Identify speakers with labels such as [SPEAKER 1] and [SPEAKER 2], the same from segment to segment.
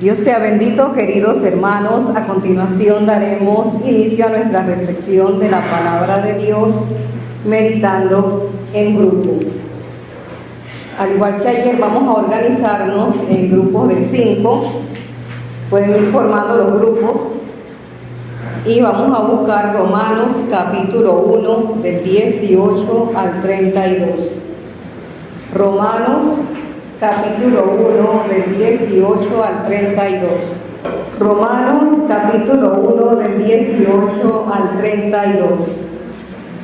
[SPEAKER 1] Dios sea bendito, queridos hermanos. A continuación daremos inicio a nuestra reflexión de la palabra de Dios, meditando en grupo. Al igual que ayer, vamos a organizarnos en grupos de 5. Pueden ir formando los grupos y vamos a buscar Romanos capítulo 1 del 18 al 32. Romanos capítulo 1 del 18 al 32. Romanos capítulo 1 del 18 al 32.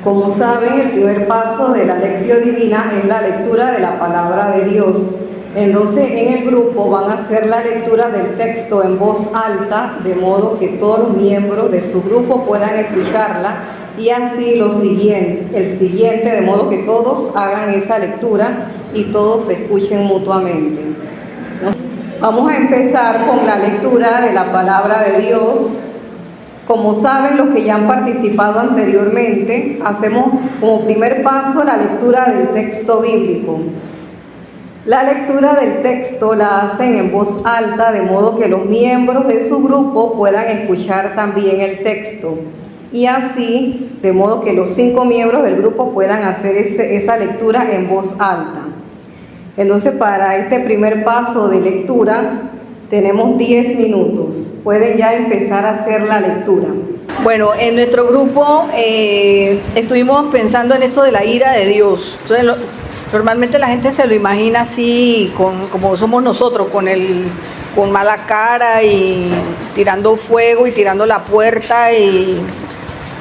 [SPEAKER 1] Como saben, el primer paso de la lección divina es la lectura de la palabra de Dios. Entonces, en el grupo van a hacer la lectura del texto en voz alta, de modo que todos los miembros de su grupo puedan escucharla, y así el siguiente, de modo que todos hagan esa lectura y todos se escuchen mutuamente. Vamos a empezar con la lectura de la palabra de Dios. Como saben los que ya han participado anteriormente, hacemos como primer paso la lectura del texto bíblico. La lectura del texto la hacen en voz alta, de modo que los miembros de su grupo puedan escuchar también el texto. Y así, de modo que los 5 miembros del grupo puedan hacer esa lectura en voz alta. Entonces, para este primer paso de lectura, tenemos 10 minutos. Pueden ya empezar a hacer la lectura.
[SPEAKER 2] Bueno, en nuestro grupo estuvimos pensando en esto de la ira de Dios. Entonces, normalmente la gente se lo imagina así, como somos nosotros, con mala cara y tirando fuego y tirando la puerta y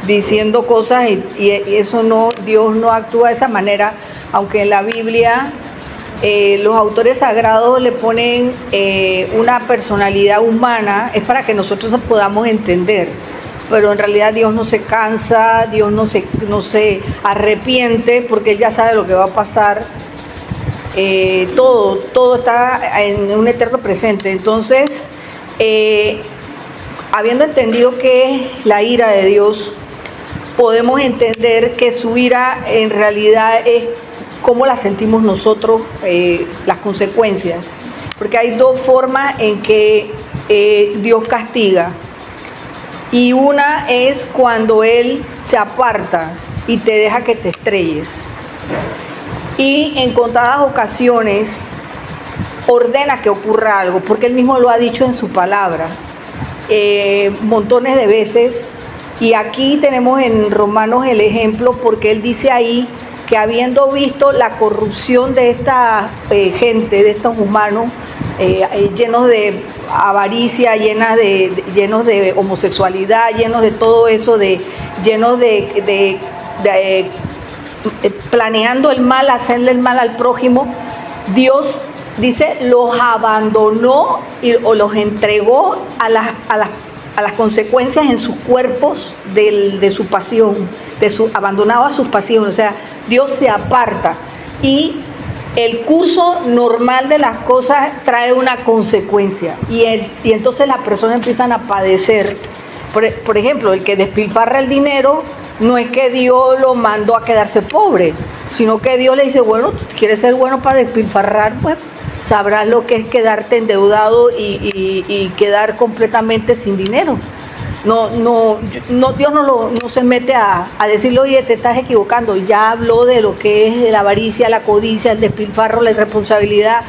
[SPEAKER 2] diciendo cosas y eso no, Dios no actúa de esa manera, aunque en la Biblia los autores sagrados le ponen una personalidad humana, es para que nosotros podamos entender, pero en realidad Dios no se cansa, Dios no se arrepiente, porque Él ya sabe lo que va a pasar. Todo está en un eterno presente. Entonces, habiendo entendido qué es la ira de Dios, podemos entender que su ira en realidad es cómo la sentimos nosotros, las consecuencias. Porque hay 2 formas en que Dios castiga. Y una es cuando Él se aparta y te deja que te estrelles. Y en contadas ocasiones ordena que ocurra algo, porque Él mismo lo ha dicho en su palabra, montones de veces. Y aquí tenemos en Romanos el ejemplo, porque Él dice ahí que habiendo visto la corrupción de esta gente, de estos humanos, llenos de avaricia, llenos de homosexualidad, llenos de todo eso, llenos de planeando el mal, hacerle el mal al prójimo, Dios dice los abandonó o los entregó a las consecuencias en sus cuerpos de su pasión, abandonado a sus pasiones. O sea, Dios se aparta y el curso normal de las cosas trae una consecuencia y entonces las personas empiezan a padecer. Por ejemplo, el que despilfarra el dinero, no es que Dios lo mandó a quedarse pobre, sino que Dios le dice, bueno, tú quieres ser bueno para despilfarrar, pues sabrás lo que es quedarte endeudado y quedar completamente sin dinero. Dios no se mete a decirle, oye, te estás equivocando. Ya habló de lo que es la avaricia, la codicia, el despilfarro, la irresponsabilidad,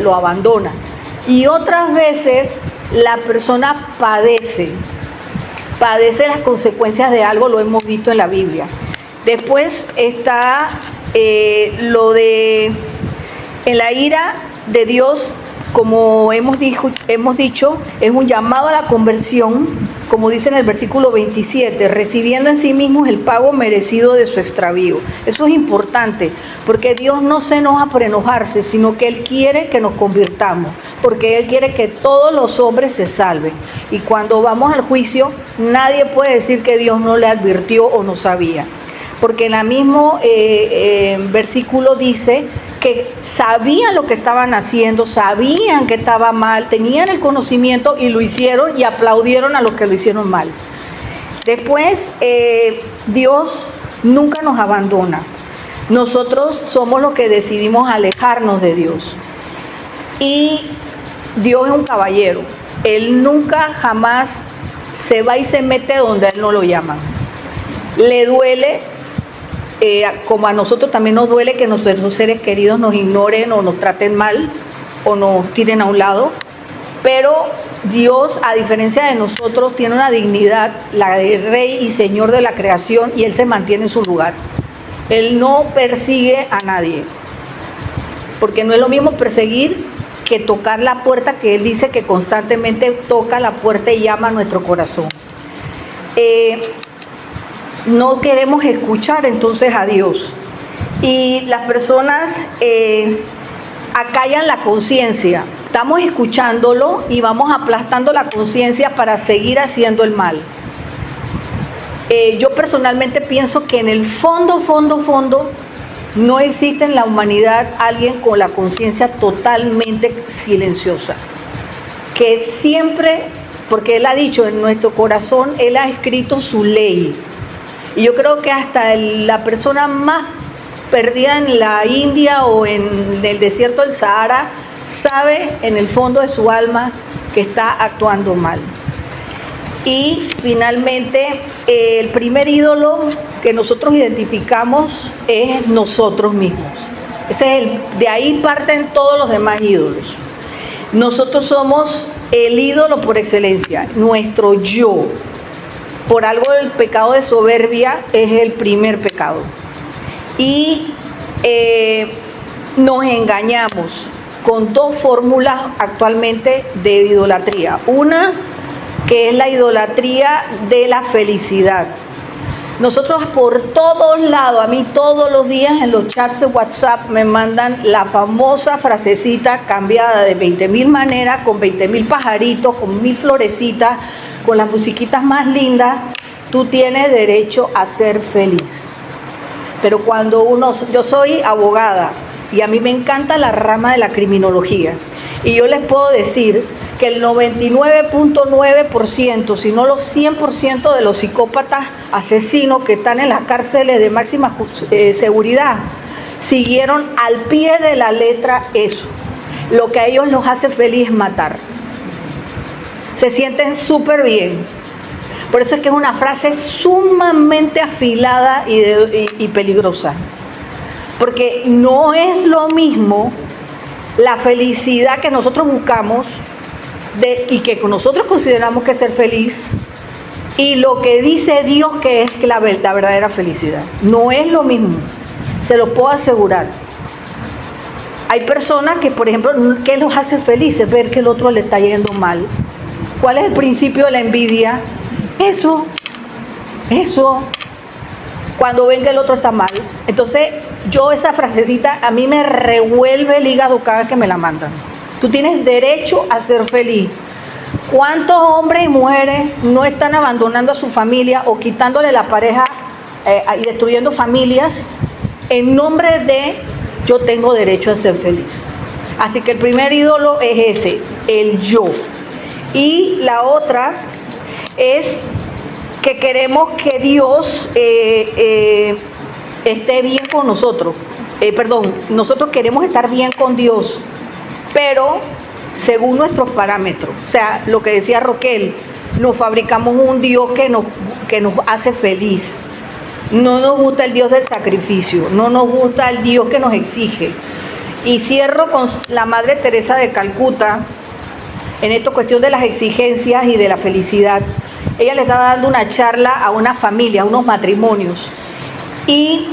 [SPEAKER 2] lo abandona. Y otras veces la persona padece las consecuencias de algo, lo hemos visto en la Biblia. Después está en la ira de Dios, como hemos dicho, es un llamado a la conversión, como dice en el versículo 27, recibiendo en sí mismos el pago merecido de su extravío. Eso es importante, porque Dios no se enoja por enojarse, sino que Él quiere que nos convirtamos, porque Él quiere que todos los hombres se salven. Y cuando vamos al juicio, nadie puede decir que Dios no le advirtió o no sabía, porque en el mismo versículo dice que sabían lo que estaban haciendo, sabían que estaba mal, tenían el conocimiento y lo hicieron y aplaudieron a los que lo hicieron mal. Después, Dios nunca nos abandona. Nosotros somos los que decidimos alejarnos de Dios. Y Dios es un caballero. Él nunca jamás se va y se mete donde a Él no lo llaman. Le duele, como a nosotros también nos duele que nuestros seres queridos nos ignoren o nos traten mal o nos tiren a un lado, pero Dios, a diferencia de nosotros, tiene una dignidad, la de Rey y Señor de la creación, y Él se mantiene en su lugar. Él no persigue a nadie, porque no es lo mismo perseguir que tocar la puerta, que Él dice que constantemente toca la puerta y llama a nuestro corazón. No queremos escuchar entonces a Dios, y las personas acallan la conciencia. Estamos escuchándolo y vamos aplastando la conciencia para seguir haciendo el mal. Yo personalmente pienso que en el fondo, no existe en la humanidad alguien con la conciencia totalmente silenciosa. Que siempre, porque Él ha dicho, en nuestro corazón, Él ha escrito su ley. Y yo creo que hasta la persona más perdida en la India o en el desierto del Sahara sabe en el fondo de su alma que está actuando mal. Y finalmente, el primer ídolo que nosotros identificamos es nosotros mismos. De ahí parten todos los demás ídolos. Nosotros somos el ídolo por excelencia, nuestro yo. Por algo el pecado de soberbia es el primer pecado. Y nos engañamos con dos fórmulas actualmente de idolatría. Una, que es la idolatría de la felicidad. Nosotros por todos lados, a mí todos los días en los chats de WhatsApp me mandan la famosa frasecita cambiada de 20.000 maneras, con 20.000 pajaritos, con 1.000 florecitas, con las musiquitas más lindas. Tú tienes derecho a ser feliz. Pero cuando yo soy abogada y a mí me encanta la rama de la criminología, y yo les puedo decir que el 99.9%, si no los 100% de los psicópatas asesinos que están en las cárceles de máxima seguridad, siguieron al pie de la letra eso. Lo que a ellos los hace feliz es matar. Se sienten súper bien. Por eso es que es una frase sumamente afilada y peligrosa. Porque no es lo mismo la felicidad que nosotros buscamos y que nosotros consideramos que es ser feliz, y lo que dice Dios que es la verdadera felicidad. No es lo mismo, se lo puedo asegurar. Hay personas que, por ejemplo, ¿qué los hace felices? Ver que el otro le está yendo mal. ¿Cuál es el principio de la envidia? Eso. Cuando ven que el otro está mal. Entonces, esa frasecita a mí me revuelve el hígado cada vez que me la mandan. Tú tienes derecho a ser feliz. ¿Cuántos hombres y mujeres no están abandonando a su familia o quitándole la pareja y destruyendo familias en nombre de yo tengo derecho a ser feliz? Así que el primer ídolo es ese, el yo. Y la otra es que queremos que Dios esté bien con nosotros. Nosotros queremos estar bien con Dios, pero según nuestros parámetros. O sea, lo que decía Roquel, nos fabricamos un Dios que nos hace feliz. No nos gusta el Dios del sacrificio, no nos gusta el Dios que nos exige. Y cierro con la Madre Teresa de Calcuta, en esta cuestión de las exigencias y de la felicidad. Ella le estaba dando una charla a una familia, a unos matrimonios. Y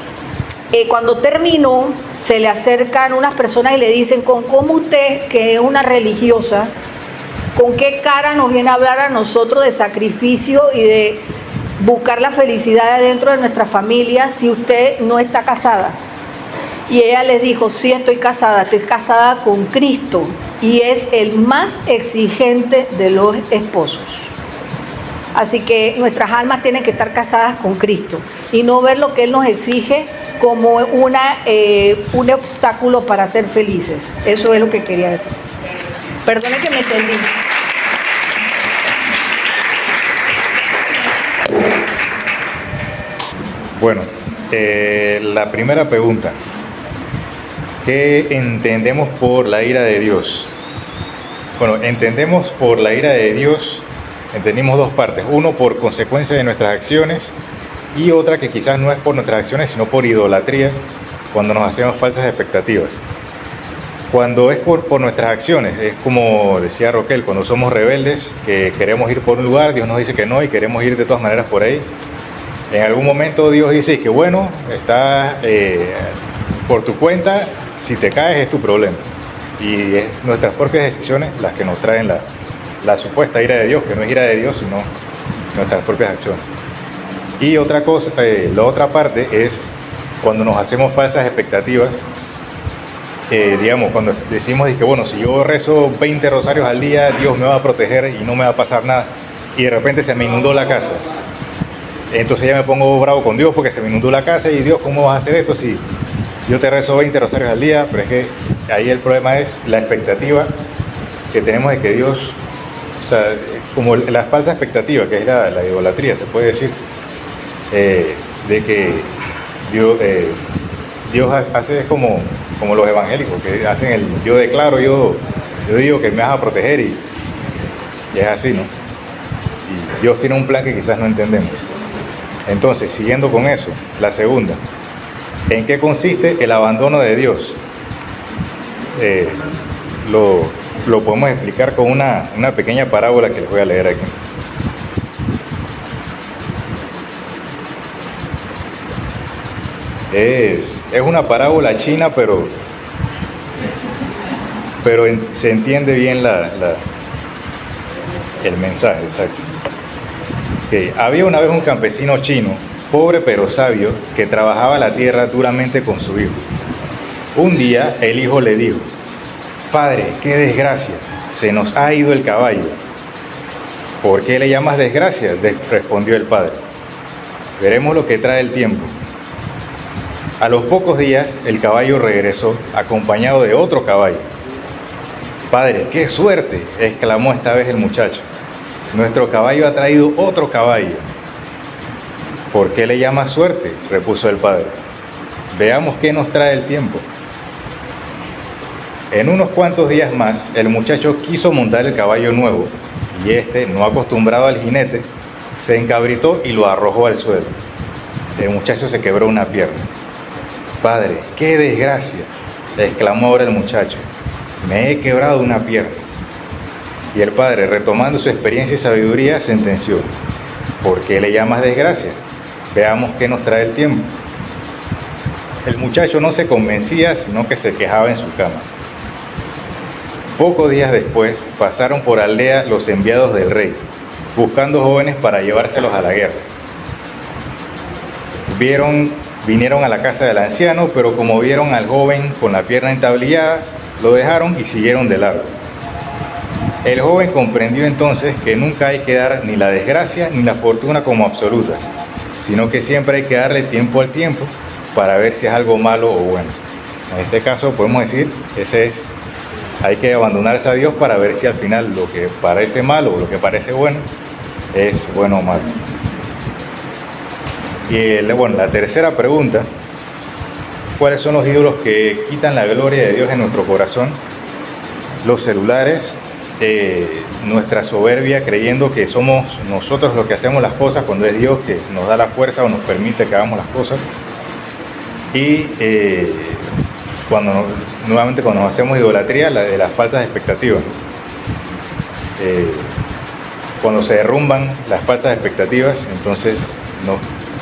[SPEAKER 2] cuando terminó, se le acercan unas personas y le dicen, ¿cómo usted, que es una religiosa, con qué cara nos viene a hablar a nosotros de sacrificio y de buscar la felicidad dentro de nuestra familia si usted no está casada? Y ella les dijo, sí, estoy casada con Cristo, y es el más exigente de los esposos. Así que nuestras almas tienen que estar casadas con Cristo y no ver lo que Él nos exige como un obstáculo para ser felices. Eso es lo que quería decir. Perdone que me entendí.
[SPEAKER 3] Bueno, la primera pregunta. ¿Qué entendemos por la ira de Dios? Bueno, entendemos por la ira de Dios, entendimos dos partes. Uno, por consecuencia de nuestras acciones, y otra que quizás no es por nuestras acciones, sino por idolatría, cuando nos hacemos falsas expectativas. Cuando es por nuestras acciones, es como decía Roquel, cuando somos rebeldes, que queremos ir por un lugar, Dios nos dice que no y queremos ir de todas maneras por ahí. En algún momento Dios dice que bueno, estás por tu cuenta, si te caes es tu problema. Y es nuestras propias decisiones las que nos traen la supuesta ira de Dios, que no es ira de Dios, sino nuestras propias acciones. Y otra cosa, la otra parte es cuando nos hacemos falsas expectativas. Digamos, cuando decimos que bueno, si yo rezo 20 rosarios al día, Dios me va a proteger y no me va a pasar nada, y de repente se me inundó la casa, entonces ya me pongo bravo con Dios porque se me inundó la casa, y Dios, ¿cómo vas a hacer esto si yo te rezo 20 rosarios al día? Pero es que ahí el problema es la expectativa que tenemos de que Dios, o sea, como la falsa expectativa, que es la idolatría, se puede decir, de que Dios hace como los evangélicos que hacen yo declaro, yo digo que me vas a proteger, y es así, ¿no? Y Dios tiene un plan que quizás no entendemos. Entonces, siguiendo con eso, la segunda, ¿en qué consiste el abandono de Dios? Lo podemos explicar con una pequeña parábola que les voy a leer aquí. Es una parábola china, pero se entiende bien el mensaje, exacto. Okay. Había una vez un campesino chino, pobre pero sabio, que trabajaba la tierra duramente con su hijo. Un día el hijo le dijo: «Padre, qué desgracia, se nos ha ido el caballo». «¿Por qué le llamas desgracia?», respondió el padre. «Veremos lo que trae el tiempo». A los pocos días el caballo regresó, acompañado de otro caballo. «Padre, qué suerte», exclamó esta vez el muchacho. «Nuestro caballo ha traído otro caballo». «¿Por qué le llamas suerte?», repuso el padre. «Veamos qué nos trae el tiempo». En unos cuantos días más, el muchacho quiso montar el caballo nuevo, y este, no acostumbrado al jinete, se encabritó y lo arrojó al suelo. El muchacho se quebró una pierna. «Padre, qué desgracia», exclamó ahora el muchacho. «Me he quebrado una pierna». Y el padre, retomando su experiencia y sabiduría, sentenció: «¿Por qué le llamas desgracia? Veamos qué nos trae el tiempo». El muchacho no se convencía, sino que se quejaba en su cama. Pocos días después pasaron por aldea los enviados del rey, buscando jóvenes para llevárselos a la guerra. Vinieron a la casa del anciano, pero como vieron al joven con la pierna entablillada, lo dejaron y siguieron de largo. El joven comprendió entonces que nunca hay que dar ni la desgracia ni la fortuna como absolutas, sino que siempre hay que darle tiempo al tiempo para ver si es algo malo o bueno. En este caso podemos decir, hay que abandonarse a Dios para ver si al final lo que parece malo o lo que parece bueno es bueno o malo. Y la tercera pregunta: ¿cuáles son los ídolos que quitan la gloria de Dios en nuestro corazón? Los celulares, nuestra soberbia, creyendo que somos nosotros los que hacemos las cosas cuando es Dios que nos da la fuerza o nos permite que hagamos las cosas. Y cuando nos hacemos idolatría, de las falsas expectativas. Cuando se derrumban las falsas expectativas, entonces nos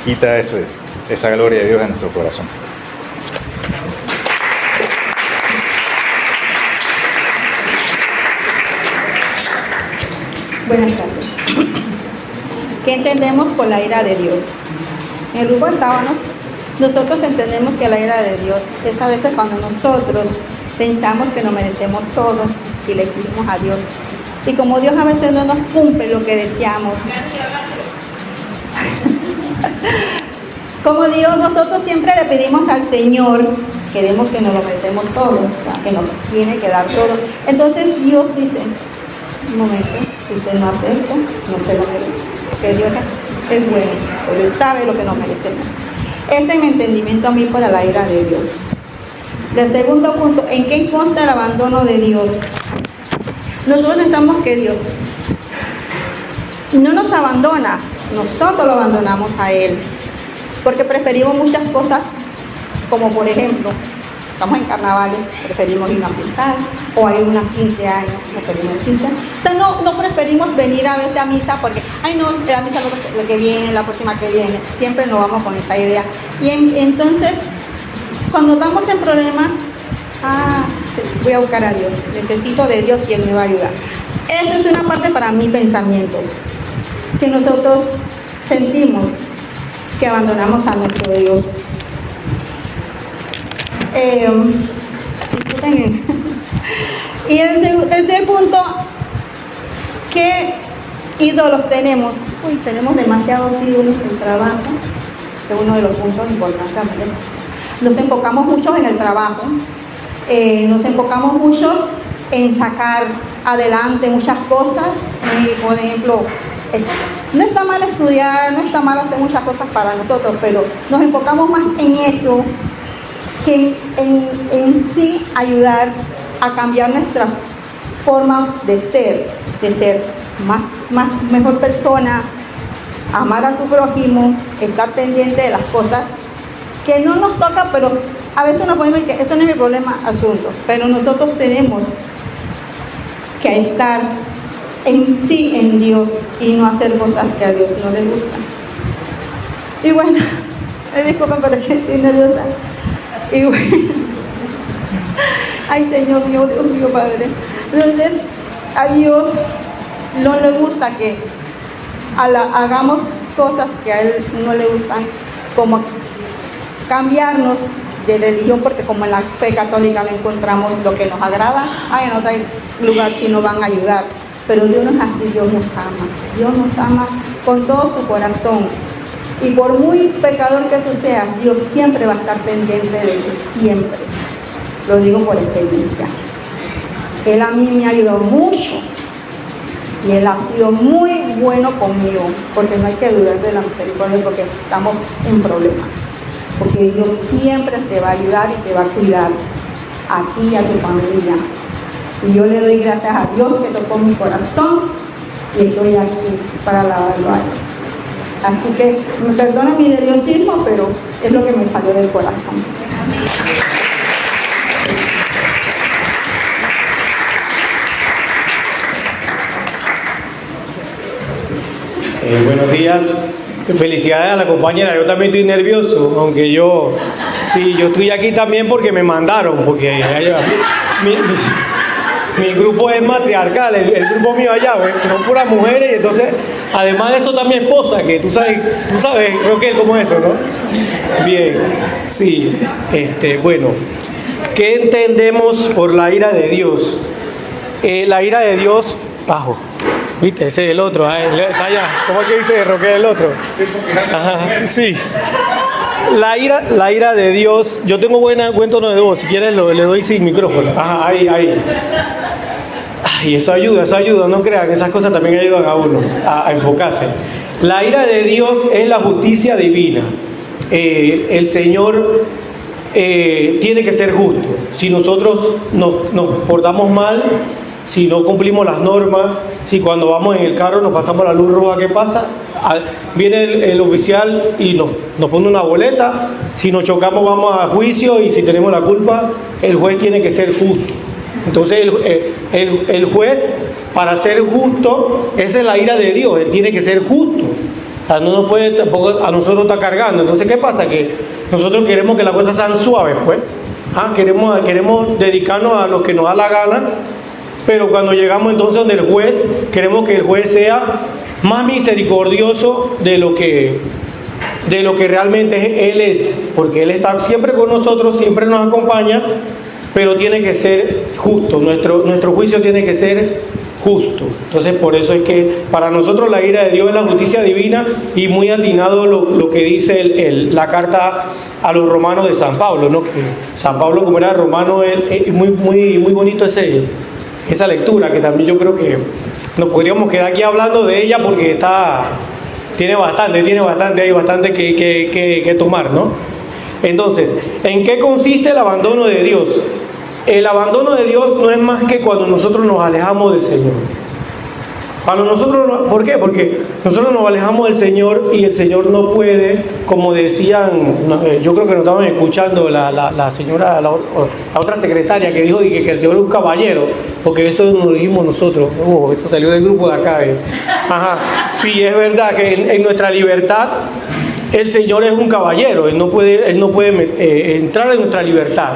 [SPEAKER 3] quita esa gloria de Dios en nuestro corazón.
[SPEAKER 4] Buenas tardes. ¿Qué entendemos por la ira de Dios? En el grupo Estábanos, nosotros entendemos que la ira de Dios es a veces cuando nosotros pensamos que nos merecemos todo y le exigimos a Dios. Y como Dios a veces no nos cumple lo que deseamos, como Dios, nosotros siempre le pedimos al Señor, queremos que nos lo merecemos todo, o sea, que nos tiene que dar todo. Entonces Dios dice: un momento, si usted no hace esto, no se lo merece, porque Dios es bueno, pero Él sabe lo que nos merecemos. Ese es mi entendimiento a mí para la ira de Dios. El segundo punto: ¿en qué consta el abandono de Dios? Nosotros pensamos que Dios no nos abandona, nosotros lo abandonamos a Él, porque preferimos muchas cosas, como por ejemplo, estamos en carnavales, preferimos ir a fiestar, o hay unos 15 años, preferimos 15 años. O sea, no preferimos venir a veces a misa porque, ay no, la misa lo que viene, la próxima que viene, siempre nos vamos con esa idea. Y entonces, cuando estamos en problemas, voy a buscar a Dios, necesito de Dios y Él me va a ayudar. Esa es una parte para mi pensamiento, que nosotros sentimos que abandonamos a nuestro Dios. Disculpen. Y el tercer punto, ¿qué ídolos tenemos? Tenemos demasiados ídolos en el trabajo, es uno de los puntos importantes también. Nos enfocamos mucho en el trabajo, nos enfocamos mucho en sacar adelante muchas cosas, por ejemplo, no está mal estudiar, no está mal hacer muchas cosas para nosotros, pero nos enfocamos más en eso que en sí ayudar a cambiar nuestra forma de ser mejor persona, amar a tu prójimo, estar pendiente de las cosas que no nos toca, pero a veces nos podemos decir que eso no es mi problema, asunto, pero nosotros tenemos que estar en Dios y no hacer cosas que a Dios no le gustan. Y bueno, disculpen, pero estoy nerviosa. Y bueno, ay Señor mío, Dios mío, Padre. Entonces, a Dios no le gusta que hagamos cosas que a Él no le gustan, como cambiarnos de religión, porque como en la fe católica no encontramos lo que nos agrada, en otro lugar sí nos van a ayudar. Pero Dios no es así, Dios nos ama con todo su corazón. Y por muy pecador que tú seas, Dios siempre va a estar pendiente de ti, siempre. Lo digo por experiencia. Él a mí me ha ayudado mucho y Él ha sido muy bueno conmigo, porque no hay que dudar de la misericordia, porque estamos en problemas. Porque Dios siempre te va a ayudar y te va a cuidar a ti y a tu familia. Y yo le doy gracias a Dios que tocó mi corazón y estoy aquí para alabarlo a Él. Así que me perdona mi nerviosismo, pero es lo que me salió del corazón.
[SPEAKER 5] Buenos días. Felicidades a la compañera. Yo también estoy nervioso, aunque yo estoy aquí también porque me mandaron, porque mi grupo es matriarcal, el grupo mío allá, son puras mujeres, y entonces, además de eso, está mi esposa, que tú sabes, Roquel, cómo es eso, ¿no? Bien, sí, bueno, ¿qué entendemos por la ira de Dios? La ira de Dios, bajo. ¿Viste? Ese es el otro, está allá. ¿Cómo es que dice Roque el otro? Ajá, sí. La ira de Dios, yo tengo buen tono de voz, si quieres le doy sin micrófono. Ajá, ahí. Ay, eso ayuda, no crean, esas cosas también ayudan a uno a enfocarse. La ira de Dios es la justicia divina. El Señor tiene que ser justo. Si nosotros nos portamos mal, si no cumplimos las normas, si cuando vamos en el carro nos pasamos la luz roja, ¿qué pasa? Viene el oficial y nos pone una boleta. Si nos chocamos vamos a juicio, y si tenemos la culpa, el juez tiene que ser justo. Entonces el juez, para ser justo, esa es la ira de Dios, Él tiene que ser justo. O sea, no nos puede tampoco a nosotros estar cargando. Entonces, ¿qué pasa? Que nosotros queremos que las cosas sean suaves, pues. Queremos dedicarnos a lo que nos da la gana. Pero cuando llegamos entonces donde el juez, queremos que el juez sea más misericordioso de lo que realmente Él es, porque Él está siempre con nosotros, siempre nos acompaña, pero tiene que ser justo, nuestro juicio tiene que ser justo. Entonces, por eso es que para nosotros la ira de Dios es la justicia divina, y muy atinado lo que dice la carta a los romanos de San Pablo, ¿no? Que San Pablo, como era romano, es muy bonito esa lectura, que también yo creo que nos podríamos quedar aquí hablando de ella, porque tiene bastante que tomar, ¿no? Entonces, ¿en qué consiste el abandono de Dios? El abandono de Dios no es más que cuando nosotros nos alejamos del Señor. ¿Por qué? Porque nosotros nos alejamos del Señor y el Señor no puede, como decían, yo creo que nos estaban escuchando la señora, la otra secretaria que dijo que el Señor es un caballero, porque eso no lo dijimos nosotros. Eso salió del grupo de acá. Ajá. Sí, es verdad que en nuestra libertad el Señor es un caballero, Él no puede entrar en nuestra libertad.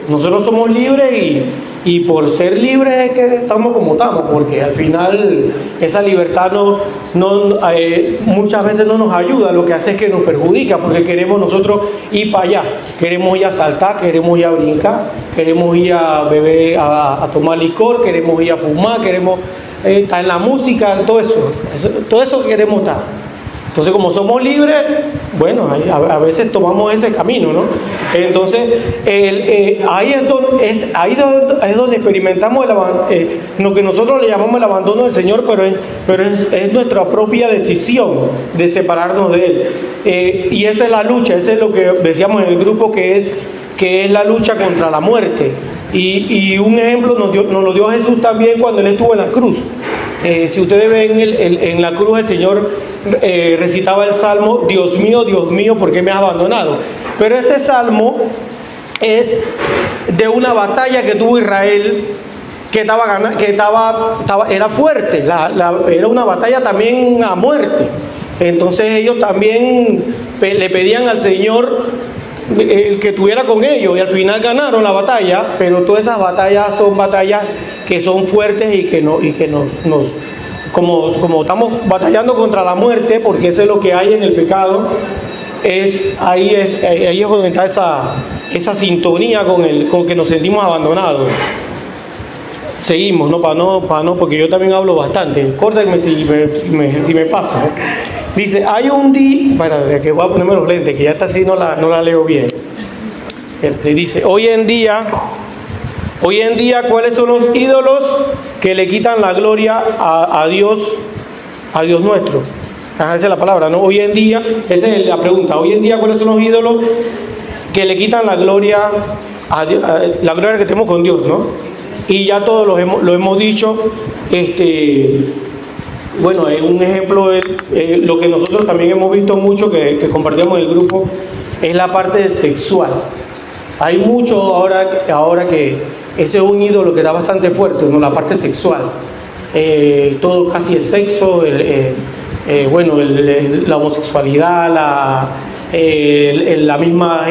[SPEAKER 5] Nosotros somos libres y por ser libres es que estamos como estamos, porque al final esa libertad muchas veces no nos ayuda, lo que hace es que nos perjudica, porque queremos nosotros ir para allá, queremos ir a saltar, queremos ir a brincar, queremos ir a beber, a tomar licor, queremos ir a fumar, queremos estar en la música, todo eso queremos estar. Entonces, como somos libres, bueno, a veces tomamos ese camino, ¿no? Entonces, ahí es donde experimentamos lo que nosotros le llamamos el abandono del Señor, pero es nuestra propia decisión de separarnos de Él. Y esa es la lucha, ese es lo que decíamos en el grupo, que es la lucha contra la muerte. Y un ejemplo nos lo dio Jesús también cuando Él estuvo en la cruz. Si ustedes ven en la cruz, el Señor recitaba el salmo: Dios mío, ¿por qué me has abandonado? Pero este salmo es de una batalla que tuvo Israel, que era fuerte, era una batalla también a muerte. Entonces ellos también le pedían al Señor el que estuviera con ellos, y al final ganaron la batalla. Pero todas esas batallas son batallas que son fuertes y que como estamos batallando contra la muerte, porque eso es lo que hay en el pecado, ahí es donde está esa sintonía con que nos sentimos abandonados. Seguimos, porque yo también hablo bastante. Córdenme si me pasa. Dice, hay un día, espérate, que voy a ponerme los lentes, que ya está así, no la leo bien. Dice, hoy en día, ¿cuáles son los ídolos que le quitan la gloria a Dios nuestro? Esa es la palabra, ¿no? Hoy en día, esa es la pregunta. Hoy en día, ¿cuáles son los ídolos que le quitan la gloria a Dios, la gloria que tenemos con Dios, ¿no? Y ya todos lo hemos dicho. Bueno, un ejemplo es lo que nosotros también hemos visto mucho, que compartíamos en el grupo, es la parte sexual. Hay mucho ahora que ese es un ídolo que está bastante fuerte, ¿no? La parte sexual. Todo casi es sexo, la homosexualidad, la misma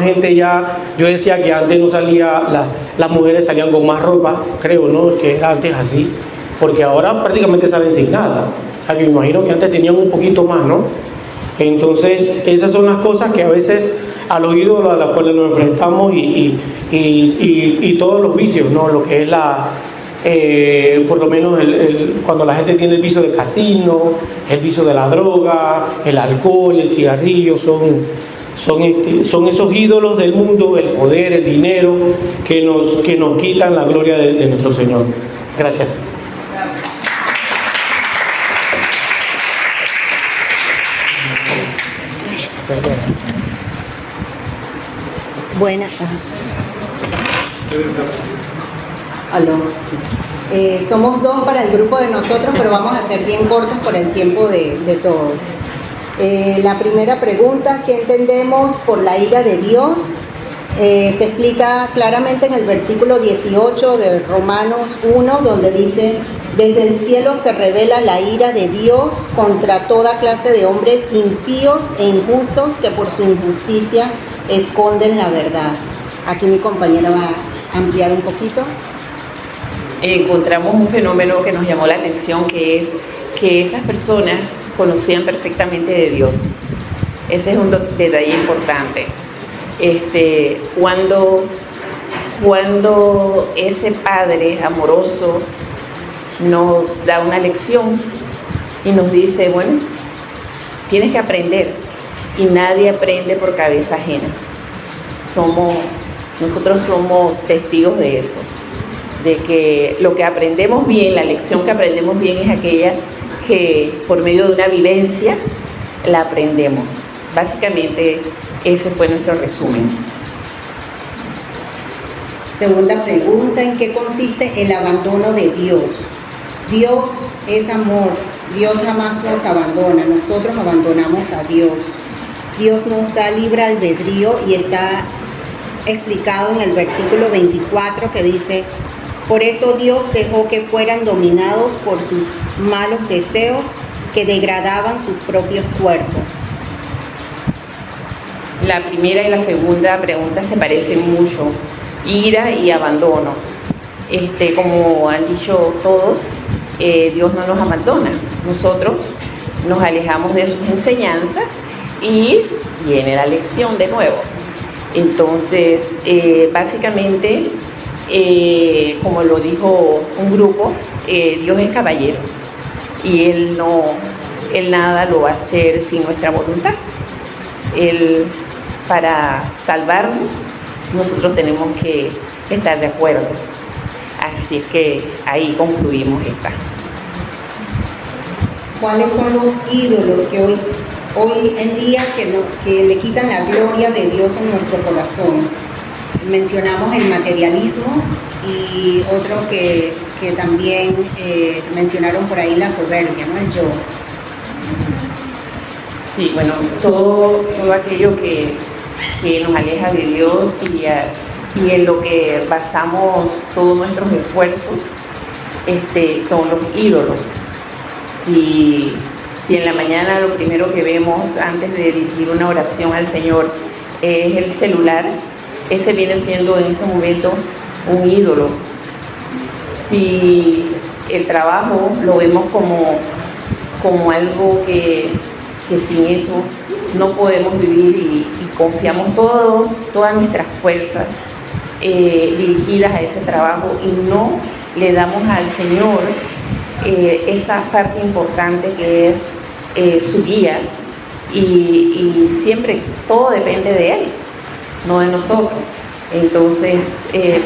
[SPEAKER 5] gente ya. Yo decía que antes no salía, las mujeres salían con más ropa, creo, ¿no? Que era antes así, porque ahora prácticamente salen sin nada. O sea, que me imagino que antes tenían un poquito más, ¿no? Entonces, esas son las cosas que a veces a los ídolos a los cuales nos enfrentamos, y todos los vicios, ¿no? Lo que es por lo menos cuando la gente tiene el vicio de casino, el vicio de la droga, el alcohol, el cigarrillo, son esos ídolos del mundo, el poder, el dinero, que nos quitan la gloria de nuestro Señor. Gracias.
[SPEAKER 6] Buenas. Aló. Sí. Somos dos para el grupo de nosotros, pero vamos a ser bien cortos por el tiempo de todos. La primera pregunta: ¿qué entendemos por la ira de Dios? Se explica claramente en el versículo 18 de Romanos 1, donde dice: desde el cielo se revela la ira de Dios contra toda clase de hombres impíos e injustos que por su injusticia esconden la verdad. Aquí mi compañera va a ampliar un poquito.
[SPEAKER 7] Encontramos un fenómeno que nos llamó la atención, que es que esas personas conocían perfectamente de Dios. Ese es un detalle importante. Cuando ese Padre amoroso nos da una lección y nos dice, bueno, tienes que aprender, y nadie aprende por cabeza ajena. Nosotros somos testigos de eso, de que lo que aprendemos bien, la lección que aprendemos bien es aquella que por medio de una vivencia la aprendemos. Básicamente ese fue nuestro resumen.
[SPEAKER 6] Segunda pregunta, ¿en qué consiste el abandono de Dios? Dios es amor, Dios jamás nos abandona, nosotros abandonamos a Dios. Dios nos da libre albedrío y está explicado en el versículo 24 que dice: por eso Dios dejó que fueran dominados por sus malos deseos que degradaban sus propios cuerpos.
[SPEAKER 7] La primera y la segunda pregunta se parecen mucho, ira y abandono. Como han dicho todos, Dios no nos abandona, nosotros nos alejamos de sus enseñanzas y viene la lección de nuevo. Entonces, básicamente, como lo dijo un grupo, Dios es caballero y Él nada lo va a hacer sin nuestra voluntad. Él, para salvarnos, nosotros tenemos que estar de acuerdo. Así es que ahí concluimos esta.
[SPEAKER 6] ¿Cuáles son los ídolos que hoy en día que le quitan la gloria de Dios en nuestro corazón? Mencionamos el materialismo y otro que también mencionaron por ahí, la soberbia, ¿no? El yo.
[SPEAKER 7] Sí, bueno, todo aquello que nos aleja de Dios y en lo que basamos todos nuestros esfuerzos son los ídolos. Si en la mañana lo primero que vemos antes de dirigir una oración al Señor es el celular, ese viene siendo en ese momento un ídolo. Si el trabajo lo vemos como algo que sin eso no podemos vivir y confiamos todas nuestras fuerzas dirigidas a ese trabajo y no le damos al Señor esa parte importante que es su guía y siempre todo depende de Él, no de nosotros. Entonces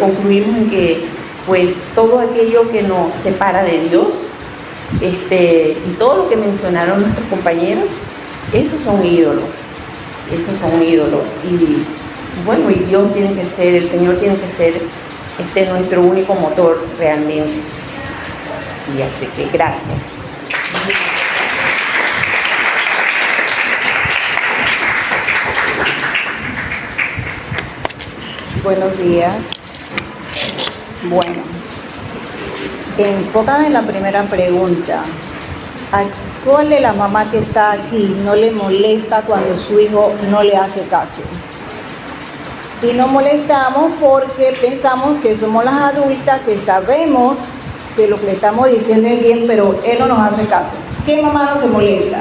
[SPEAKER 7] concluimos en que pues todo aquello que nos separa de Dios y todo lo que mencionaron nuestros compañeros, esos son ídolos y bueno, y Dios tiene que ser, el Señor tiene que ser nuestro único motor realmente. Sí, así que gracias.
[SPEAKER 2] Buenos días. Bueno, enfocada en la primera pregunta, ¿a cuál de las mamás que está aquí no le molesta cuando su hijo no le hace caso? Y nos molestamos porque pensamos que somos las adultas que sabemos que lo que le estamos diciendo es bien, pero él no nos hace caso. ¿Qué mamá no se molesta?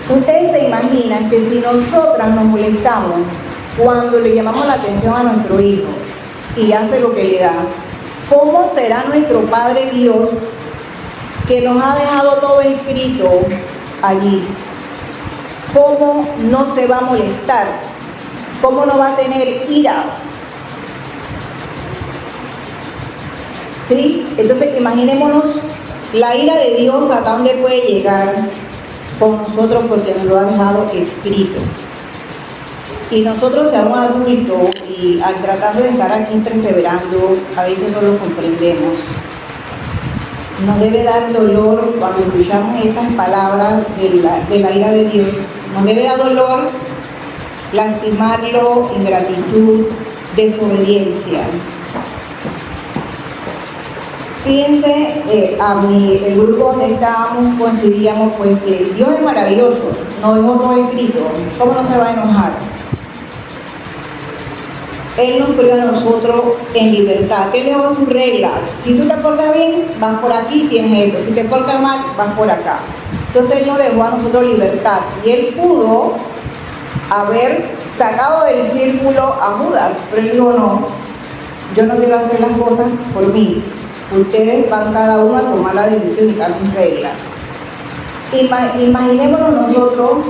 [SPEAKER 2] Ustedes se imaginan que si nosotras nos molestamos cuando le llamamos la atención a nuestro hijo y hace lo que le da, ¿cómo será nuestro Padre Dios que nos ha dejado todo escrito allí? ¿Cómo no se va a molestar? ¿Cómo no va a tener ira? ¿Sí? Entonces imaginémonos la ira de Dios hasta dónde puede llegar con nosotros porque nos lo ha dejado escrito. Y nosotros seamos adultos y tratando de estar aquí perseverando, a veces no lo comprendemos. Nos debe dar dolor cuando escuchamos estas palabras de la ira de Dios. Nos debe dar dolor lastimarlo, ingratitud, desobediencia. Fíjense, el grupo donde estábamos coincidíamos pues que Dios es maravilloso, nos dejó todo escrito, ¿cómo no se va a enojar? Él nos creó a nosotros en libertad, Él dejó sus reglas, si tú te portas bien, vas por aquí, tienes esto, si te portas mal, vas por acá. Entonces Él nos dejó a nosotros libertad y Él pudo haber sacado del círculo a Judas, pero Él dijo no, yo no quiero hacer las cosas por mí. Ustedes van cada uno a tomar la decisión y dar mis reglas. Imaginémonos nosotros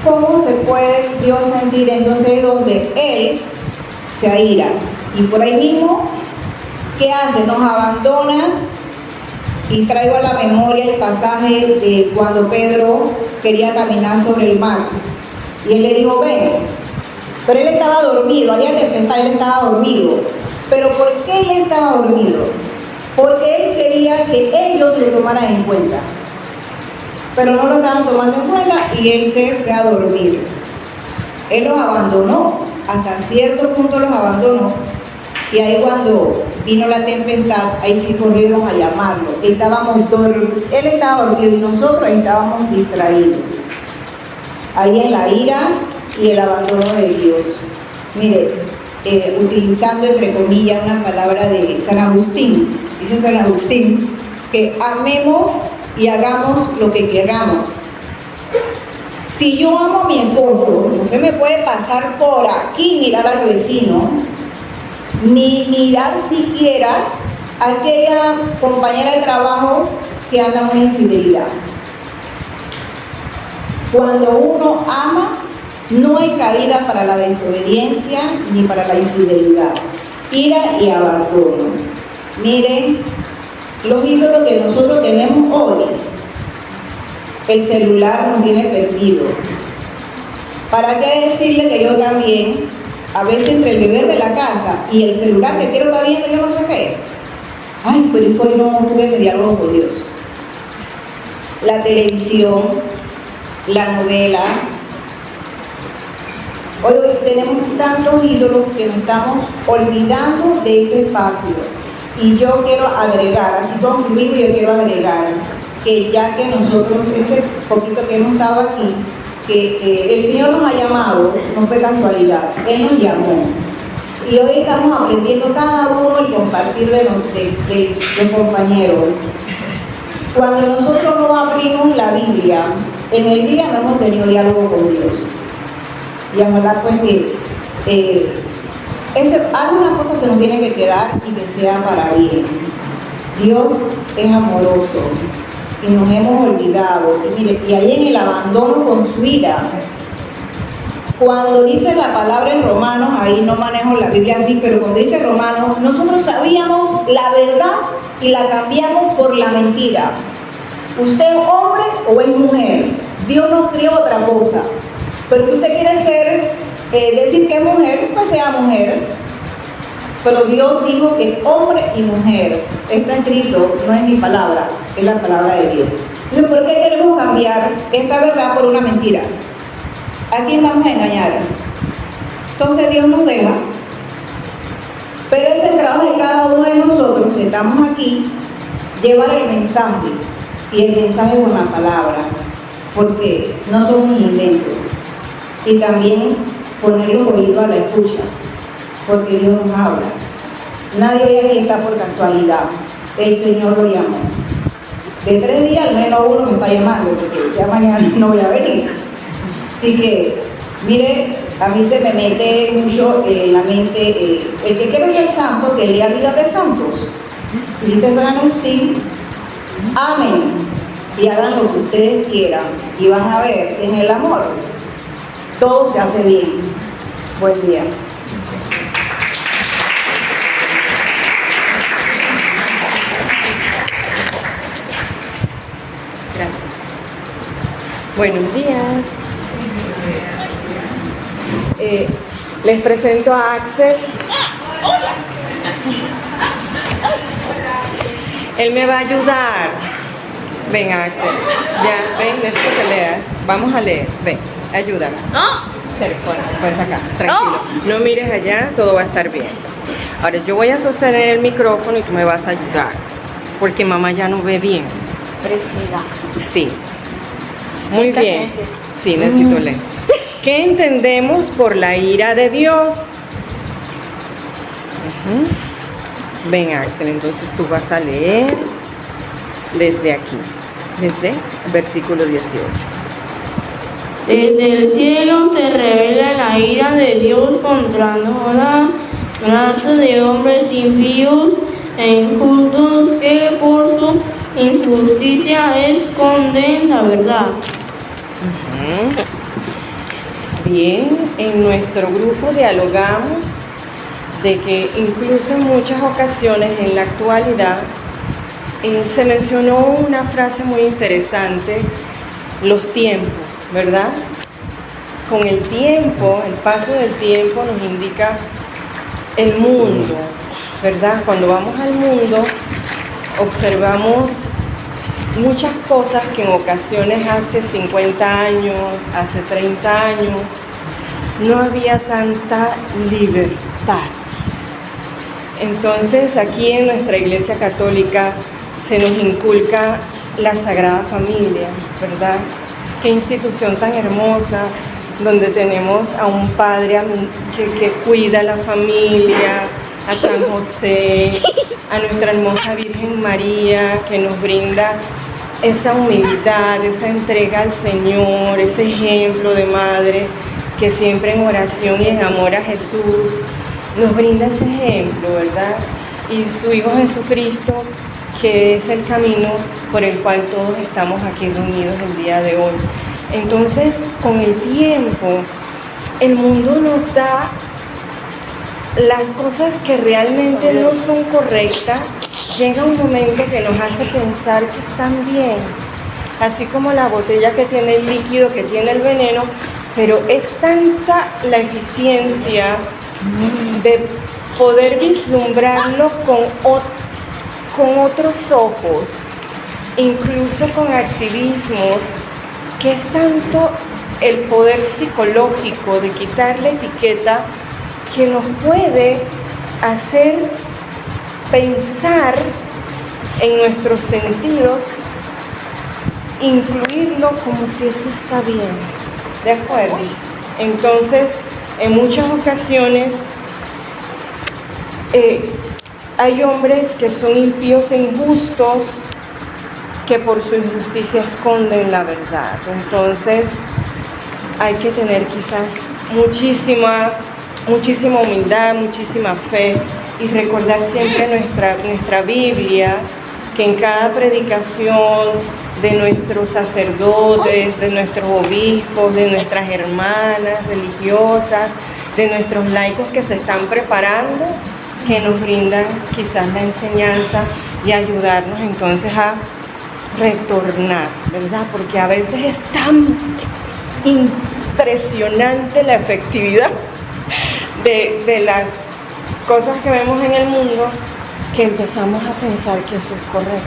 [SPEAKER 2] cómo se puede Dios sentir entonces donde Él se aira. Y por ahí mismo, ¿qué hace? Nos abandona. Y traigo a la memoria el pasaje de cuando Pedro quería caminar sobre el mar. Y Él le dijo, ven.
[SPEAKER 4] Pero él estaba dormido, había que pensar, él estaba dormido. ¿Pero por qué él estaba dormido? Porque él quería que ellos lo tomaran en cuenta. Pero no lo estaban tomando en cuenta y él se fue a dormir. Él los abandonó, hasta cierto punto los abandonó. Y ahí cuando vino la tempestad, ahí sí corrieron a llamarlo. Él estaba dormido y nosotros ahí estábamos distraídos. Ahí en la ira y el abandono de Dios. Mire, utilizando entre comillas una palabra de San Agustín, dice San Agustín, que amemos y hagamos lo que queramos. Si yo amo a mi esposo, no se me puede pasar por aquí mirar al vecino, ni mirar siquiera a aquella compañera de trabajo que anda en una infidelidad. Cuando uno ama, no hay cabida para la desobediencia ni para la infidelidad, ira y abandono. Miren, los ídolos que nosotros tenemos hoy, el celular nos tiene perdido. ¿Para qué decirle que yo también, a veces entre el deber de la casa y el celular que quiero estar viendo, yo no sé qué? Ay, pero hoy no tuve que diálogo con Dios. La televisión, la novela. Hoy tenemos tantos ídolos que nos estamos olvidando de ese espacio. Y yo quiero agregar, así concluido, yo quiero agregar que ya que nosotros, este poquito que hemos estado aquí, que el Señor nos ha llamado, no fue casualidad, Él nos llamó. Y hoy estamos aprendiendo cada uno el compartir de los compañeros. Cuando nosotros no abrimos la Biblia, en el día no hemos tenido diálogo con Dios. Y ojalá pues que algunas cosas se nos tienen que quedar y que sean para bien. Dios es amoroso y nos hemos olvidado. Y mire, y ahí en el abandono con su ira, cuando dice la palabra en Romanos, ahí no manejo la Biblia así, pero cuando dice Romanos, nosotros sabíamos la verdad y la cambiamos por la mentira. Usted es hombre o es mujer, Dios no creó otra cosa. Pero si usted quiere decir que es mujer, pues sea mujer. Pero Dios dijo que hombre y mujer, está escrito, no es mi palabra, es la palabra de Dios. Entonces, ¿por qué queremos cambiar esta verdad por una mentira? ¿A quién vamos a engañar? Entonces Dios nos deja, pero es el trabajo de cada uno de nosotros que estamos aquí, llevar el mensaje, y el mensaje con la palabra, porque no somos inventos. Y también poner los oídos a la escucha, porque Dios nos habla. Nadie hoy aquí está por casualidad, el Señor lo llamó. De 3 días al menos uno me está llamando, porque ya mañana no voy a venir. Así que, mire, a mí se me mete mucho en la mente, el que quiere ser santo, que lea vida de santos. Y dice San Agustín, amen y hagan lo que ustedes quieran, y van a ver en el amor todo se hace bien. Buen día.
[SPEAKER 8] Gracias. Buenos días. Les presento a Axel. Él me va a ayudar. Ven, Axel. Ya, ven, necesito que leas. Vamos a leer. Ven, ayúdame. Ponte acá, tranquilo. No mires allá, todo va a estar bien. Ahora, yo voy a sostener el micrófono y tú me vas a ayudar. Porque mamá ya no ve bien.
[SPEAKER 6] Precisa.
[SPEAKER 8] Sí. Muy bien. Sí, necesito leer. ¿Qué entendemos por la ira de Dios? Ven, Axel, entonces tú vas a leer desde aquí, desde el versículo 18.
[SPEAKER 9] Desde el cielo se revela la ira de Dios contra toda raza de hombres impíos e injustos que por su injusticia esconden la verdad.
[SPEAKER 8] Bien, en nuestro grupo dialogamos de que incluso en muchas ocasiones en la actualidad se mencionó una frase muy interesante, los tiempos, ¿verdad? con el tiempo, el paso del tiempo nos indica el mundo, ¿verdad? Cuando vamos al mundo, observamos muchas cosas que en ocasiones hace 50 años, hace 30 años, no había tanta libertad. Entonces, aquí en nuestra Iglesia Católica se nos inculca la Sagrada Familia, ¿verdad? Qué institución tan hermosa, donde tenemos a un Padre que cuida a la familia, a San José, a nuestra hermosa Virgen María, que nos brinda esa humildad, esa entrega al Señor, ese ejemplo de madre que siempre en oración y en amor a Jesús nos brinda ese ejemplo, ¿verdad? Y su Hijo Jesucristo, que es el camino por el cual todos estamos aquí reunidos el día de hoy. Entonces, con el tiempo, el mundo nos da las cosas que realmente no son correctas. Llega un momento que nos hace pensar que están bien, así como la botella que tiene el líquido, que tiene el veneno, pero es tanta la eficiencia de poder vislumbrarlo con otros ojos, incluso con activismos, que es tanto el poder psicológico de quitar la etiqueta que nos puede hacer pensar en nuestros sentidos, incluirlo como si eso está bien, ¿de acuerdo? Entonces, en muchas ocasiones hay hombres que son impíos e injustos, que por su injusticia esconden la verdad. Entonces, hay que tener quizás muchísima humildad, muchísima fe, y recordar siempre nuestra Biblia, que en cada predicación de nuestros sacerdotes, de nuestros obispos, de nuestras hermanas religiosas, de nuestros laicos que se están preparando, que nos brindan quizás la enseñanza y ayudarnos entonces a retornar, ¿verdad? Porque a veces es tan impresionante la efectividad de las cosas que vemos en el mundo, que empezamos a pensar que eso es correcto.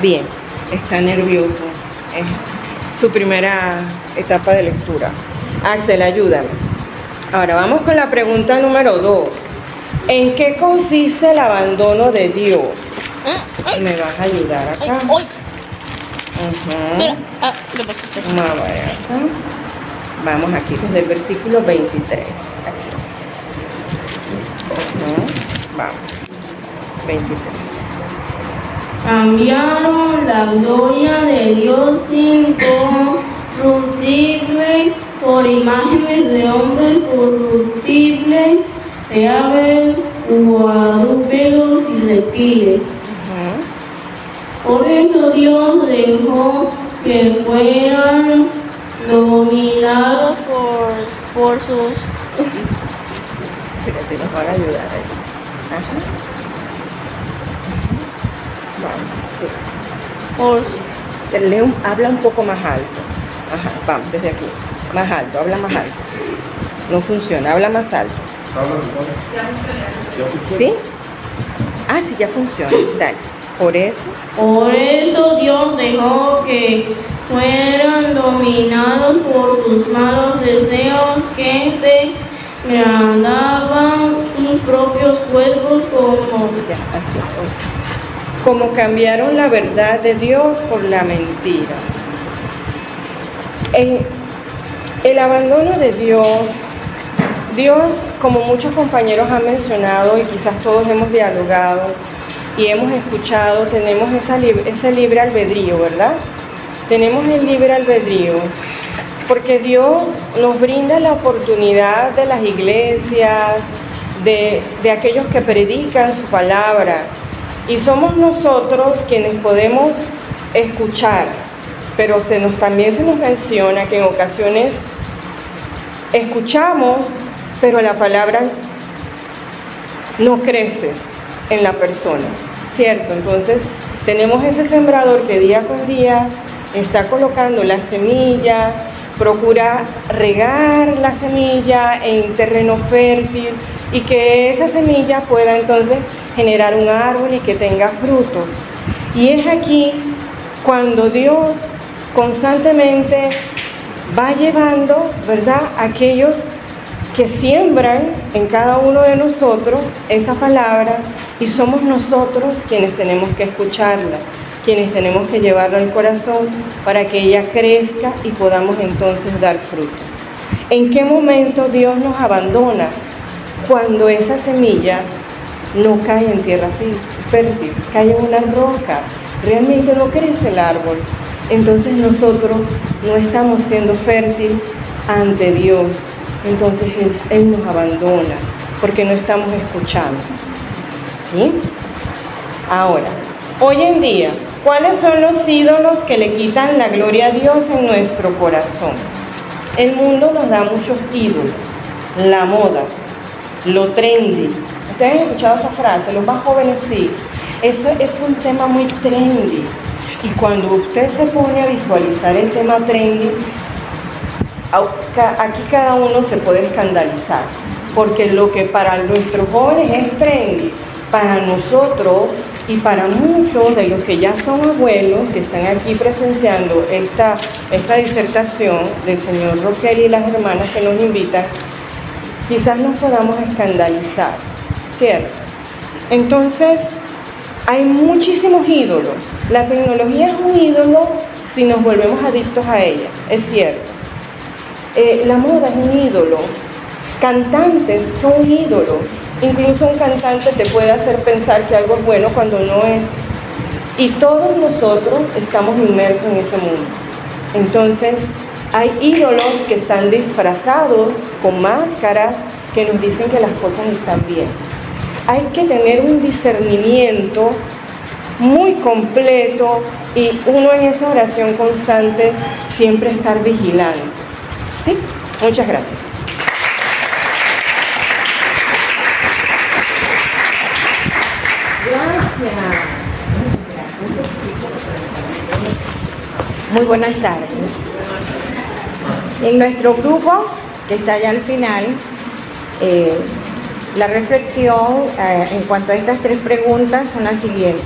[SPEAKER 8] Bien, está nervioso. Es su primera etapa de lectura. Axel, ayúdame. Ahora vamos con la pregunta número 2. ¿En qué consiste el abandono de Dios? ¿Me vas a ayudar acá? Vamos aquí desde el versículo 23. Vamos, 23.
[SPEAKER 9] Cambiaron la gloria de Dios incorruptible por imágenes de hombres corruptibles, de aves, cuadrúpedos y reptiles. Por eso Dios dejó que fueran dominados por sus...
[SPEAKER 8] Fíjate, nos van a ayudar ahí. Vamos, sí. Habla un poco más alto. Vamos, desde aquí. Más alto, habla más alto. No funciona, habla más alto. ¿Sí? Ah, sí, ya funciona. Dale. Por eso
[SPEAKER 9] Dios dejó que fueran dominados por sus malos deseos, que degradaban sus propios cuerpos
[SPEAKER 8] como cambiaron la verdad de Dios por la mentira. El abandono de Dios, como muchos compañeros han mencionado y quizás todos hemos dialogado y hemos escuchado, tenemos ese libre albedrío, ¿verdad? Tenemos el libre albedrío, porque Dios nos brinda la oportunidad de las iglesias, de aquellos que predican su palabra, y somos nosotros quienes podemos escuchar, pero también se nos menciona que en ocasiones escuchamos, pero la palabra no crece en la persona, ¿cierto? Entonces tenemos ese sembrador que día con día está colocando las semillas, procura regar la semilla en terreno fértil y que esa semilla pueda entonces generar un árbol y que tenga fruto. Y es aquí cuando Dios constantemente va llevando, ¿verdad?, aquellos que siembran en cada uno de nosotros esa palabra, y somos nosotros quienes tenemos que escucharla, quienes tenemos que llevarla al corazón para que ella crezca y podamos entonces dar fruto. ¿En qué momento Dios nos abandona? Cuando esa semilla no cae en tierra fértil, cae en una roca, realmente no crece el árbol. Entonces nosotros no estamos siendo fértil ante Dios. Entonces Él nos abandona porque no estamos escuchando. ¿Sí? Ahora, hoy en día, ¿cuáles son los ídolos que le quitan la gloria a Dios en nuestro corazón? El mundo nos da muchos ídolos. La moda, lo trendy. Ustedes han escuchado esa frase, los más jóvenes sí. Eso es un tema muy trendy. Y cuando usted se pone a visualizar el tema trendy, aquí cada uno se puede escandalizar, porque lo que para nuestros jóvenes es trendy, para nosotros y para muchos de los que ya son abuelos, que están aquí presenciando esta disertación del señor Roquel y las hermanas que nos invitan, quizás nos podamos escandalizar, ¿cierto? Entonces, hay muchísimos ídolos. La tecnología es un ídolo si nos volvemos adictos a ella, es cierto. La moda es un ídolo. Cantantes son un ídolo. Incluso un cantante te puede hacer pensar que algo es bueno cuando no es. Y todos nosotros estamos inmersos en ese mundo. Entonces, hay ídolos que están disfrazados con máscaras que nos dicen que las cosas están bien. Hay que tener un discernimiento muy completo y uno en esa oración constante siempre estar vigilante. ¿Sí? Muchas gracias.
[SPEAKER 6] Muy buenas tardes. En nuestro grupo, que está allá al final, la reflexión en cuanto a estas tres preguntas son las siguientes.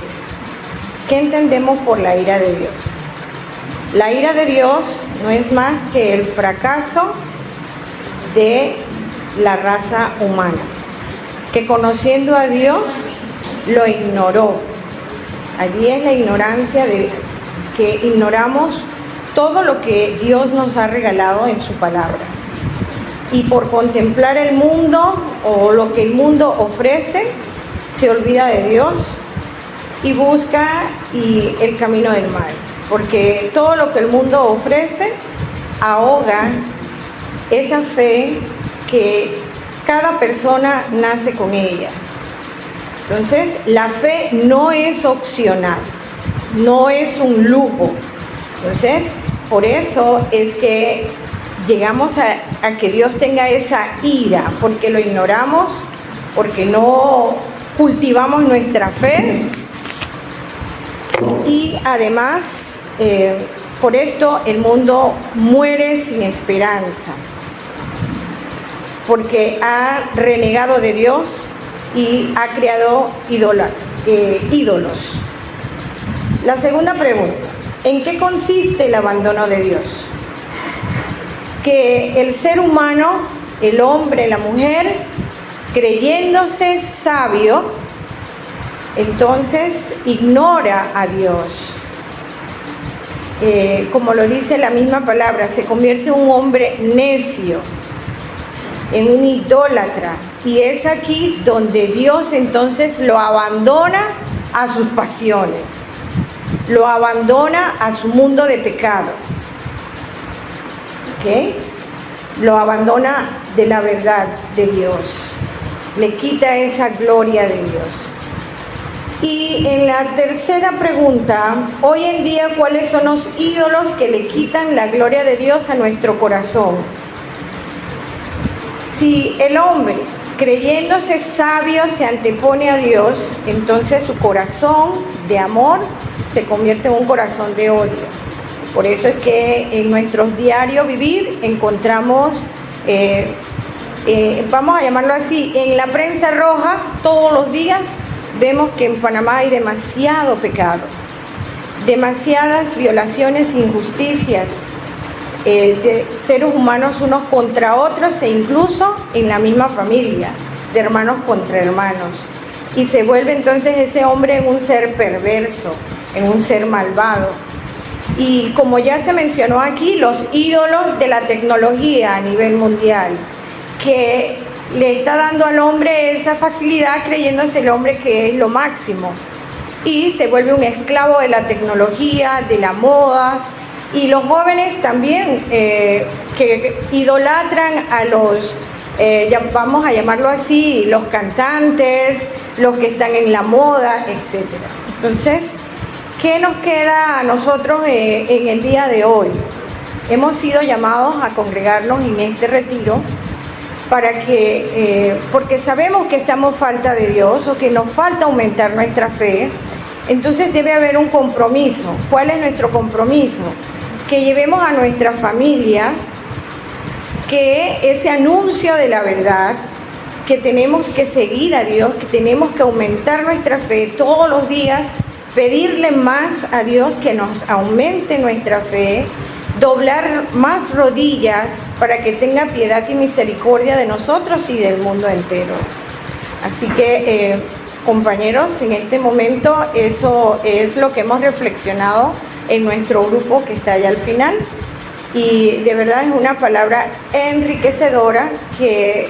[SPEAKER 6] ¿Qué entendemos por la ira de Dios? La ira de Dios no es más que el fracaso de la raza humana, que conociendo a Dios lo ignoró. Allí es la ignorancia de que ignoramos todo lo que Dios nos ha regalado en su palabra. Y por contemplar el mundo o lo que el mundo ofrece, se olvida de Dios y busca el camino del mal. Porque todo lo que el mundo ofrece ahoga esa fe que cada persona nace con ella. Entonces, la fe no es opcional, no es un lujo. Entonces, por eso es que llegamos a que Dios tenga esa ira, porque lo ignoramos, porque no cultivamos nuestra fe y además por esto el mundo muere sin esperanza, porque ha renegado de Dios y ha creado ídolos. La segunda pregunta: ¿en qué consiste el abandono de Dios? Que el ser humano, el hombre, la mujer, creyéndose sabio, entonces ignora a Dios. Como lo dice la misma palabra, se convierte en un hombre necio, en un idólatra. Y es aquí donde Dios entonces lo abandona a sus pasiones, lo abandona a su mundo de pecado. ¿Okay? Lo abandona de la verdad de Dios, le quita esa gloria de Dios. Y en la tercera pregunta, hoy en día, ¿cuáles son los ídolos que le quitan la gloria de Dios a nuestro corazón? Si el hombre, creyéndose sabio, se antepone a Dios, entonces su corazón de amor se convierte en un corazón de odio.
[SPEAKER 2] Por eso es que en nuestros diarios vivir encontramos, vamos a llamarlo así, en la prensa roja todos los días vemos que en Panamá hay demasiado pecado, demasiadas violaciones, injusticias, de seres humanos unos contra otros e incluso en la misma familia, de hermanos contra hermanos. Y se vuelve entonces ese hombre en un ser perverso, en un ser malvado. Y como ya se mencionó aquí, los ídolos de la tecnología a nivel mundial, que le está dando al hombre esa facilidad creyéndose el hombre que es lo máximo. Y se vuelve un esclavo de la tecnología, de la moda. Y los jóvenes también que idolatran a los, vamos a llamarlo así, los cantantes, los que están en la moda, etc. Entonces, ¿qué nos queda a nosotros en el día de hoy? Hemos sido llamados a congregarnos en este retiro para que, porque sabemos que estamos falta de Dios o que nos falta aumentar nuestra fe. Entonces debe haber un compromiso. ¿Cuál es nuestro compromiso? Que llevemos a nuestra familia que ese anuncio de la verdad, que tenemos que seguir a Dios, que tenemos que aumentar nuestra fe todos los días, pedirle más a Dios que nos aumente nuestra fe, doblar más rodillas para que tenga piedad y misericordia de nosotros y del mundo entero. Así que, compañeros, en este momento eso es lo que hemos reflexionado en nuestro grupo que está allá al final. Y de verdad es una palabra enriquecedora que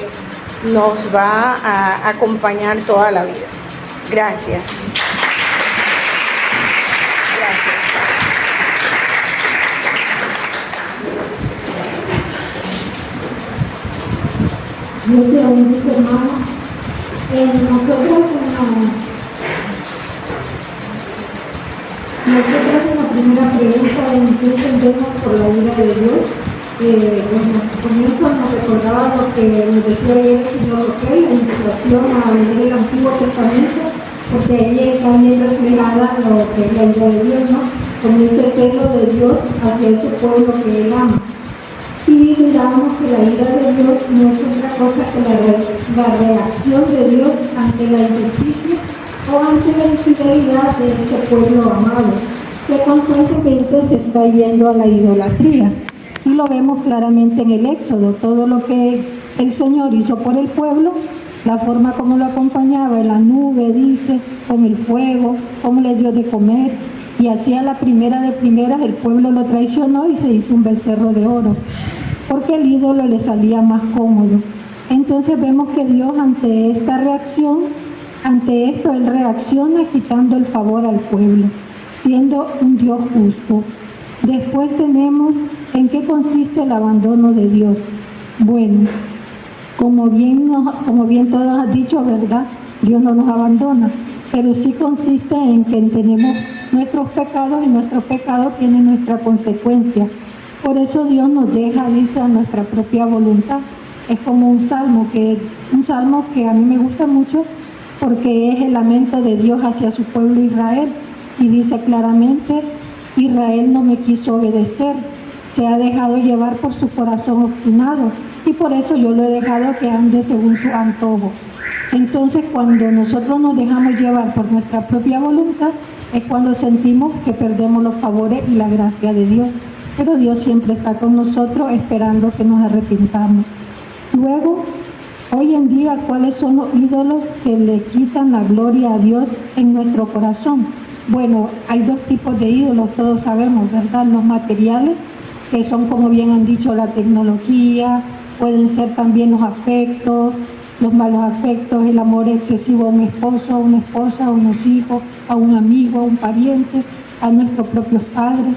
[SPEAKER 2] nos va a acompañar toda la vida. Gracias.
[SPEAKER 10] Dios sea bendito, hermano. Nosotros en la primera pregunta en qué entendemos por la ira de Dios, en nuestro comienzo nos recordaba lo que nos decía ayer el señor Roquel, la invitación a leer el Antiguo Testamento, porque ahí está bien reflejada lo que es la ira de Dios, ¿no? Como ese celo de Dios hacia ese pueblo que Él ama. Y miramos que la ira de Dios no es otra cosa que la reacción de Dios ante la injusticia o ante la infidelidad de este pueblo amado, que constantemente se está yendo a la idolatría. Y lo vemos claramente en el Éxodo, todo lo que el Señor hizo por el pueblo, la forma como lo acompañaba en la nube, dice, con el fuego, cómo le dio de comer, y hacía la primera de primeras, el pueblo lo traicionó y se hizo un becerro de oro, porque el ídolo le salía más cómodo. Entonces vemos que Dios ante esta reacción, ante esto, Él reacciona quitando el favor al pueblo, siendo un Dios justo. Después tenemos en qué consiste el abandono de Dios. Bueno, como bien todos han dicho, ¿verdad? Dios no nos abandona, pero sí consiste en que tenemos nuestros pecados y nuestros pecados tienen nuestra consecuencia. Por eso Dios nos deja, dice, a nuestra propia voluntad. Es como un salmo que a mí me gusta mucho porque es el lamento de Dios hacia su pueblo Israel. Y dice claramente, Israel no me quiso obedecer, se ha dejado llevar por su corazón obstinado y por eso yo lo he dejado que ande según su antojo. Entonces, cuando nosotros nos dejamos llevar por nuestra propia voluntad, es cuando sentimos que perdemos los favores y la gracia de Dios. Pero Dios siempre está con nosotros esperando que nos arrepintamos. Luego, hoy en día, ¿cuáles son los ídolos que le quitan la gloria a Dios en nuestro corazón? Bueno, hay dos tipos de ídolos, todos sabemos, ¿verdad? Los materiales, que son, como bien han dicho, la tecnología, pueden ser también los afectos, los malos afectos, el amor excesivo a un esposo, a una esposa, a unos hijos, a un amigo, a un pariente, a nuestros propios padres.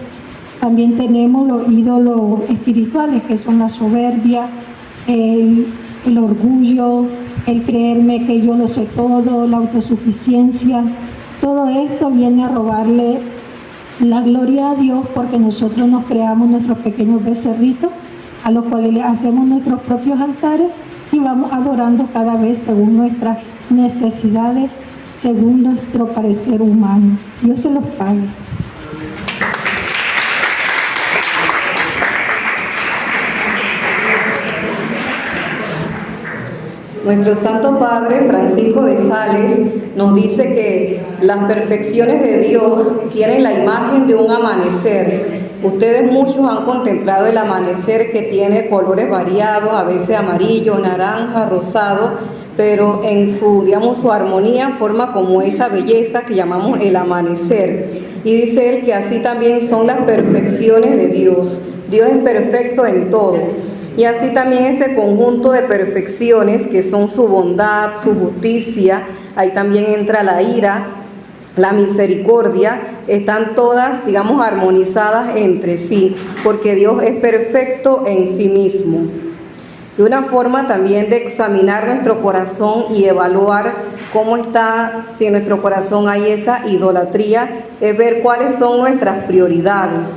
[SPEAKER 10] También tenemos los ídolos espirituales, que son la soberbia, el orgullo, el creerme que yo lo sé todo, la autosuficiencia. Todo esto viene a robarle la gloria a Dios porque nosotros nos creamos nuestros pequeños becerritos a los cuales le hacemos nuestros propios altares y vamos adorando cada vez según nuestras necesidades, según nuestro parecer humano. Dios se los pague.
[SPEAKER 1] Nuestro Santo Padre Francisco de Sales nos dice que las perfecciones de Dios tienen la imagen de un amanecer. Ustedes muchos han contemplado el amanecer que tiene colores variados, a veces amarillo, naranja, rosado, pero en su, digamos, su armonía forma como esa belleza que llamamos el amanecer. Y dice él que así también son las perfecciones de Dios. Dios es perfecto en todo. Y así también ese conjunto de perfecciones que son su bondad, su justicia, ahí también entra la ira, la misericordia, están todas, digamos, armonizadas entre sí, porque Dios es perfecto en sí mismo. Y una forma también de examinar nuestro corazón y evaluar cómo está, si en nuestro corazón hay esa idolatría, es ver cuáles son nuestras prioridades.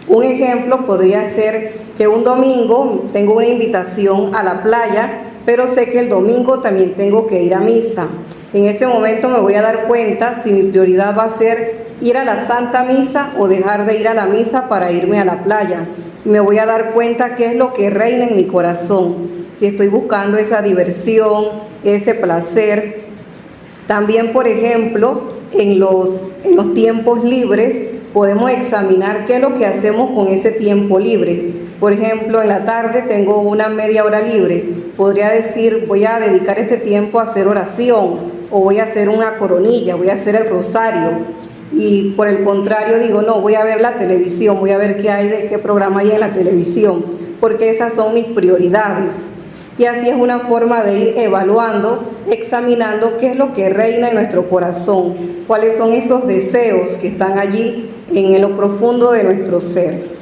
[SPEAKER 1] Un ejemplo podría ser que un domingo tengo una invitación a la playa, pero sé que el domingo también tengo que ir a misa. En ese momento me voy a dar cuenta si mi prioridad va a ser ir a la Santa Misa o dejar de ir a la misa para irme a la playa. Me voy a dar cuenta qué es lo que reina en mi corazón, si estoy buscando esa diversión, ese placer. También, por ejemplo, en los tiempos libres podemos examinar qué es lo que hacemos con ese tiempo libre. Por ejemplo, en la tarde tengo una media hora libre. Podría decir, voy a dedicar este tiempo a hacer oración, o voy a hacer una coronilla, voy a hacer el rosario. Y por el contrario digo, no, voy a ver la televisión, voy a ver qué hay, de qué programa hay en la televisión, porque esas son mis prioridades. Y así es una forma de ir evaluando, examinando qué es lo que reina en nuestro corazón, cuáles son esos deseos que están allí en lo profundo de nuestro ser.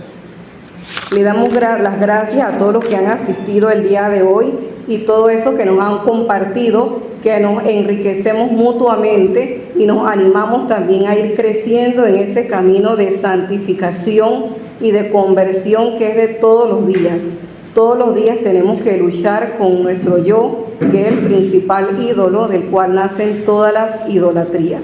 [SPEAKER 1] Le damos las gracias a todos los que han asistido el día de hoy y todo eso que nos han compartido, que nos enriquecemos mutuamente y nos animamos también a ir creciendo en ese camino de santificación y de conversión que es de todos los días. Todos los días tenemos que luchar con nuestro yo, que es el principal ídolo del cual nacen todas las idolatrías.